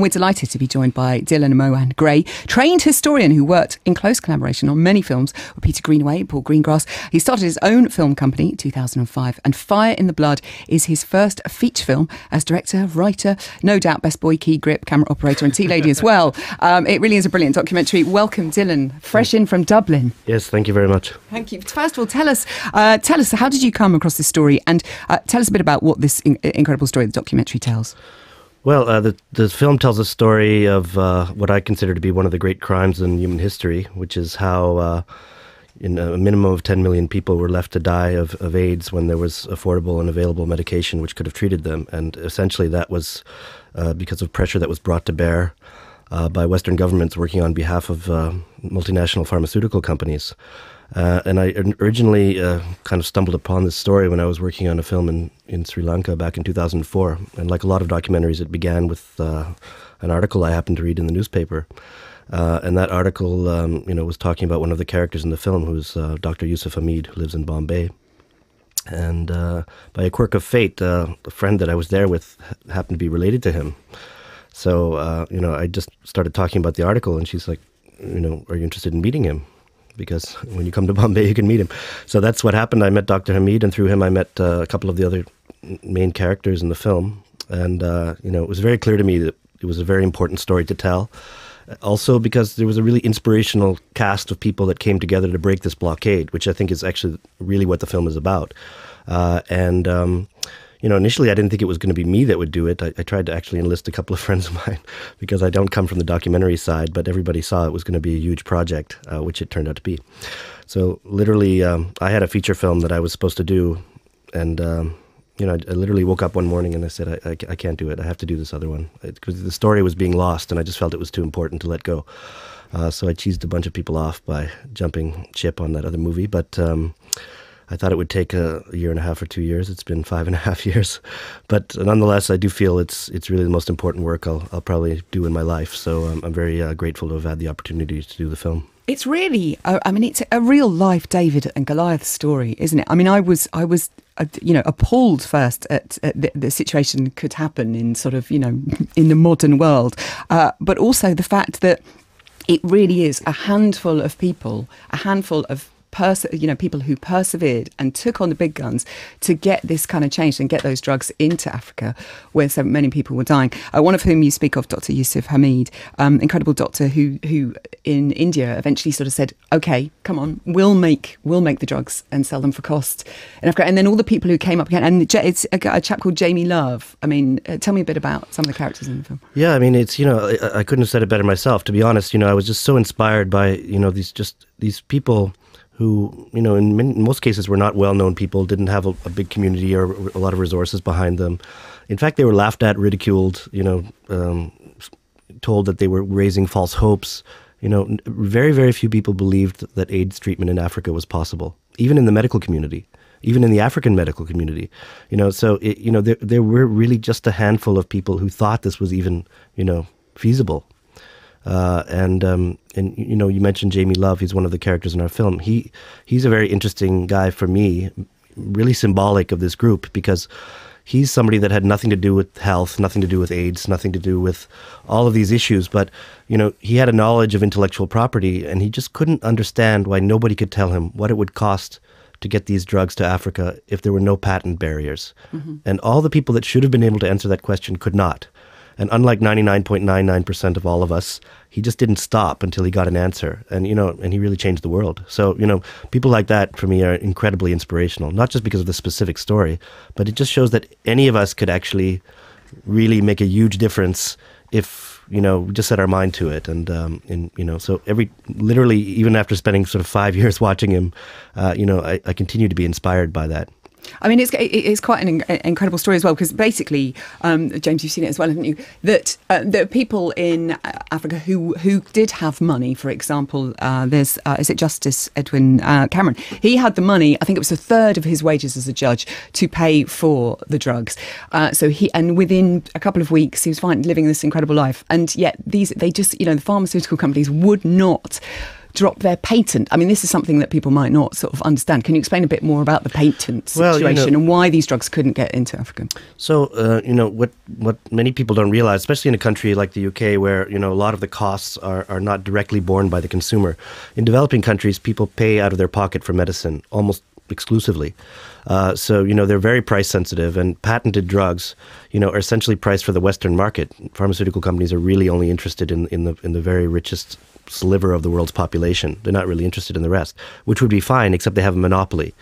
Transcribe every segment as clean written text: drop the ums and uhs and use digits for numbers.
And we're delighted to be joined by Dylan and Mohan Gray, trained historian who worked in close collaboration on many films with Peter Greenaway, Paul Greengrass. He started his own film company in 2005, and Fire in the Blood is his first feature film as director, writer, no doubt best boy, key grip, camera operator and tea lady as well. It really is a brilliant documentary. Welcome, Dylan, fresh in from Dublin. Yes, thank you very much. Thank you. First of all, tell us, how did you come across this story, and tell us a bit about what this incredible story the documentary tells. Well, the film tells a story of what I consider to be one of the great crimes in human history, which is how a minimum of 10 million people were left to die of AIDS when there was affordable and available medication which could have treated them. And essentially that was because of pressure that was brought to bear by Western governments working on behalf of multinational pharmaceutical companies. And I originally kind of stumbled upon this story when I was working on a film in Sri Lanka back in 2004. And like a lot of documentaries, it began with an article I happened to read in the newspaper. And that article, was talking about one of the characters in the film, who's Dr. Yusuf Hamid, who lives in Bombay. And by a quirk of fate, the friend that I was there with happened to be related to him. So, I just started talking about the article, and she's like, are you interested in meeting him? Because when you come to Bombay, you can meet him. So that's what happened. I met Dr. Hamid, and through him I met a couple of the other main characters in the film. And, it was very clear to me that it was a very important story to tell. Also because there was a really inspirational cast of people that came together to break this blockade, which I think is actually really what the film is about. Initially I didn't think it was going to be me that would do it. I tried to actually enlist a couple of friends of mine because I don't come from the documentary side, but everybody saw it was going to be a huge project, which it turned out to be. So literally, I had a feature film that I was supposed to do, and I literally woke up one morning and I said, I can't do it. I have to do this other one because the story was being lost, and I just felt it was too important to let go. So I cheesed a bunch of people off by jumping ship on that other movie, but I thought it would take a year and a half or 2 years. It's been 5.5 years. But nonetheless, I do feel it's really the most important work I'll probably do in my life. So I'm very grateful to have had the opportunity to do the film. It's really, it's a real life David and Goliath story, isn't it? I mean, I was appalled first at the situation could happen in sort of, in the modern world. But also the fact that it really is a handful of people, a handful of people who persevered and took on the big guns to get this kind of change and get those drugs into Africa where so many people were dying. One of whom you speak of, Dr. Yusuf Hamid, incredible doctor who in India eventually sort of said, okay, come on, we'll make the drugs and sell them for cost in Africa. And then all the people who came up again, and it's a chap called Jamie Love. I mean, tell me a bit about some of the characters in the film. Yeah, I mean, it's, I couldn't have said it better myself, to be honest. I was just so inspired by, these people who, in most cases were not well-known people, didn't have a big community or a lot of resources behind them. In fact, they were laughed at, ridiculed, told that they were raising false hopes. Very, very few people believed that AIDS treatment in Africa was possible, even in the medical community, even in the African medical community. There were really just a handful of people who thought this was even, feasible. You mentioned Jamie Love. He's one of the characters in our film. He's a very interesting guy for me, really symbolic of this group, because he's somebody that had nothing to do with health, nothing to do with AIDS, nothing to do with all of these issues. But, he had a knowledge of intellectual property, and he just couldn't understand why nobody could tell him what it would cost to get these drugs to Africa if there were no patent barriers. Mm-hmm. And all the people that should have been able to answer that question could not. And unlike 99.99% of all of us, he just didn't stop until he got an answer. And, and he really changed the world. So, people like that for me are incredibly inspirational, not just because of the specific story, but it just shows that any of us could actually really make a huge difference if, we just set our mind to it. And so literally, even after spending sort of 5 years watching him, I continue to be inspired by that. I mean, it's quite an incredible story as well, because basically, James, you've seen it as well, haven't you? That there are people in Africa who did have money. For example, there's is it Justice Edwin Cameron? He had the money. I think it was a third of his wages as a judge to pay for the drugs. And within a couple of weeks, he was fine, living this incredible life. And yet, the pharmaceutical companies would not drop their patent. I mean, this is something that people might not sort of understand. Can you explain a bit more about the patent situation and why these drugs couldn't get into Africa? So, what many people don't realize, especially in a country like the UK where, a lot of the costs are not directly borne by the consumer. In developing countries, people pay out of their pocket for medicine almost exclusively. So, they're very price sensitive, and patented drugs, are essentially priced for the Western market. Pharmaceutical companies are really only interested in the very richest sliver of the world's population. They're not really interested in the rest, which would be fine, except they have a monopoly.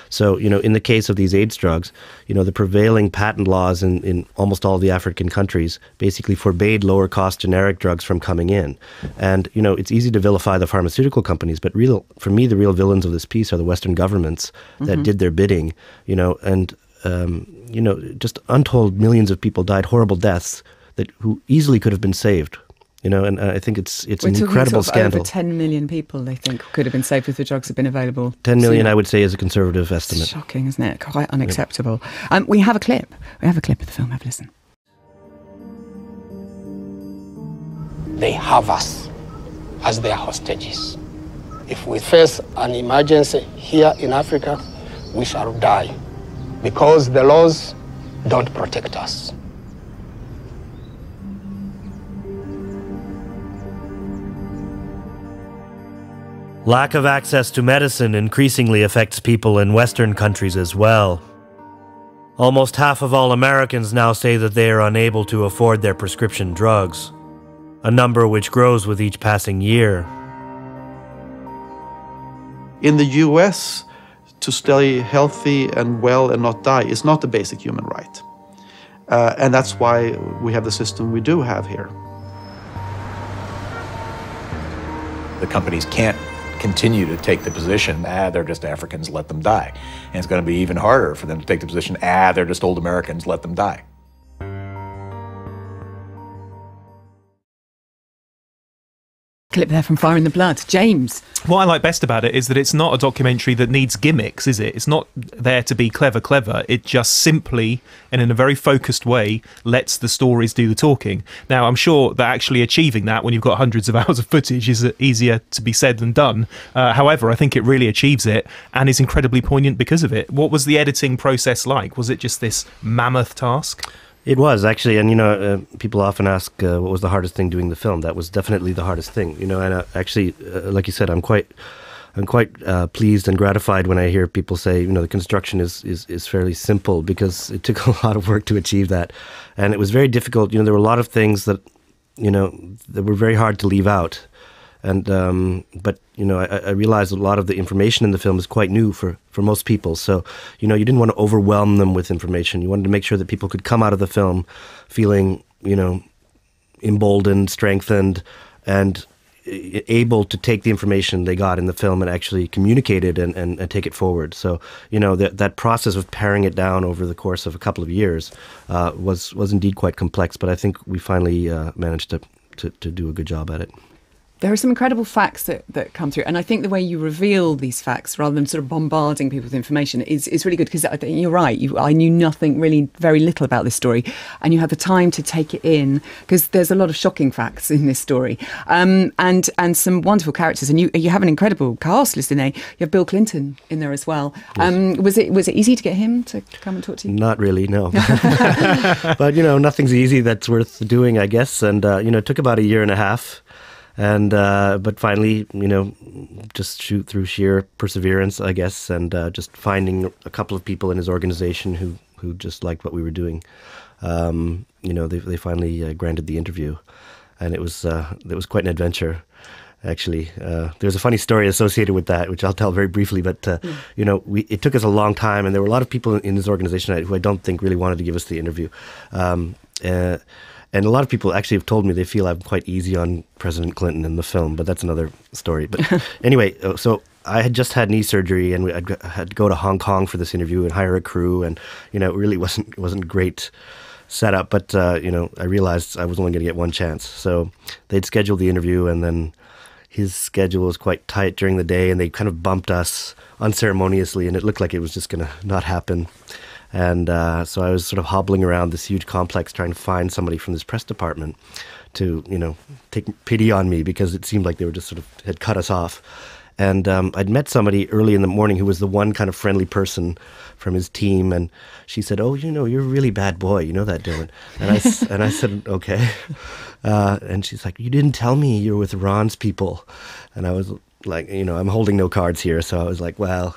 So, in the case of these AIDS drugs, the prevailing patent laws in almost all the African countries basically forbade lower cost generic drugs from coming in. And, it's easy to vilify the pharmaceutical companies, but for me, the real villains of this piece are the Western governments that did their bidding, and, just untold millions of people died horrible deaths who easily could have been saved. And I think it's an incredible scandal. Over 10 million people, they think, could have been saved if the drugs had been available. 10 million, I would say, is a conservative estimate. It's shocking, isn't it? Quite unacceptable. We have a clip. We have a clip of the film. Have a listen. They have us as their hostages. If we face an emergency here in Africa, we shall die because the laws don't protect us. Lack of access to medicine increasingly affects people in Western countries as well. Almost half of all Americans now say that they are unable to afford their prescription drugs, a number which grows with each passing year. In the US, to stay healthy and well and not die is not a basic human right. And that's why we have the system we do have here. The companies can't continue to take the position, they're just Africans, let them die. And it's going to be even harder for them to take the position, they're just old Americans, let them die. Clip there from Fire in the Blood. James. What I like best about it is that it's not a documentary that needs gimmicks, is it? It's not there to be clever. It just simply, and in a very focused way, lets the stories do the talking. Now, I'm sure that actually achieving that when you've got hundreds of hours of footage is easier to be said than done. However, I think it really achieves it and is incredibly poignant because of it. What was the editing process like? Was it just this mammoth task? It was, actually, and people often ask what was the hardest thing doing the film. That was definitely the hardest thing, and actually, like you said, I'm quite pleased and gratified when I hear people say, the construction is fairly simple, because it took a lot of work to achieve that, and it was very difficult. There were a lot of things that that were very hard to leave out, and but I realized a lot of the information in the film is quite new for most people. So, you didn't want to overwhelm them with information. You wanted to make sure that people could come out of the film feeling, emboldened, strengthened, and able to take the information they got in the film and actually communicate it and take it forward. So, that process of paring it down over the course of a couple of years was indeed quite complex, but I think we finally managed to do a good job at it. There are some incredible facts that come through, and I think the way you reveal these facts rather than sort of bombarding people with information is really good, because you're right. I knew nothing, really very little about this story, and you had the time to take it in, because there's a lot of shocking facts in this story, and some wonderful characters, and you have an incredible cast list in there. You have Bill Clinton in there as well. Yes. Was it easy to get him to come and talk to you? Not really, no. But nothing's easy that's worth doing, I guess, and it took about a year and a half. And but finally, just through sheer perseverance, I guess, and just finding a couple of people in his organization who just liked what we were doing, they finally granted the interview, and it was quite an adventure, actually. There's a funny story associated with that, which I'll tell very briefly. But it took us a long time, and there were a lot of people in his organization who I don't think really wanted to give us the interview. And a lot of people actually have told me they feel I'm quite easy on President Clinton in the film, but that's another story. But anyway, so I had just had knee surgery, and I had to go to Hong Kong for this interview and hire a crew, and it really wasn't great setup. But I realized I was only going to get one chance, so they'd scheduled the interview, and then his schedule was quite tight during the day, and they kind of bumped us unceremoniously, and it looked like it was just going to not happen. And so I was sort of hobbling around this huge complex trying to find somebody from this press department to, take pity on me, because it seemed like they were just sort of had cut us off. And I'd met somebody early in the morning who was the one kind of friendly person from his team, and she said, "Oh, you're a really bad boy. You know that, Dylan?" And I said, "Okay." And she's like, "You didn't tell me you're with Ron's people." And I was like, I'm holding no cards here, so I was like, well,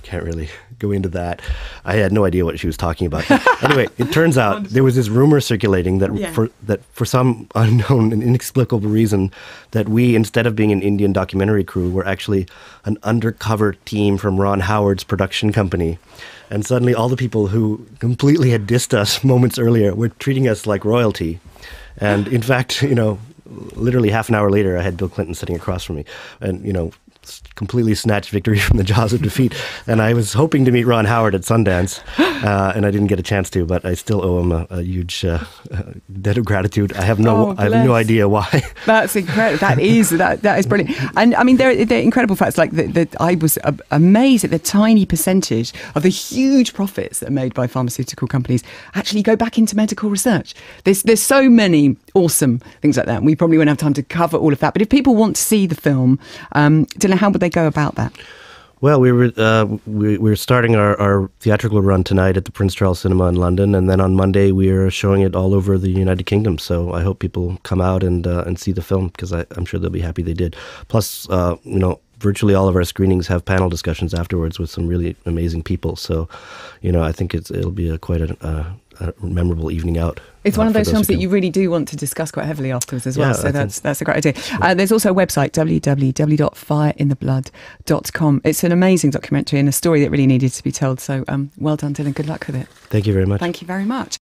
can't really go into that. I had no idea what she was talking about. Anyway, it turns out there was this rumor circulating that for some unknown and inexplicable reason, that we, instead of being an Indian documentary crew, were actually an undercover team from Ron Howard's production company. And suddenly all the people who completely had dissed us moments earlier were treating us like royalty. And in fact, literally half an hour later, I had Bill Clinton sitting across from me, and completely snatched victory from the jaws of defeat. And I was hoping to meet Ron Howard at Sundance, and I didn't get a chance to, but I still owe him a huge debt of gratitude. I have no idea why. That's incredible. That is brilliant. And I mean, they're incredible facts. Like I was amazed at the tiny percentage of the huge profits that are made by pharmaceutical companies actually go back into medical research. There's so many awesome things like that. We probably won't have time to cover all of that. But if people want to see the film, Dylan, how would they go about that? Well, we're starting our theatrical run tonight at the Prince Charles Cinema in London, and then on Monday we are showing it all over the United Kingdom. So I hope people come out and see the film, because I'm sure they'll be happy they did. Plus, virtually all of our screenings have panel discussions afterwards with some really amazing people. So, I think it'll be quite a memorable evening out. It's one of those films that you really do want to discuss quite heavily afterwards as well. So that's a great idea. There's also a website, www.fireintheblood.com. It's an amazing documentary and a story that really needed to be told. So well done, Dylan. Good luck with it. Thank you very much. Thank you very much.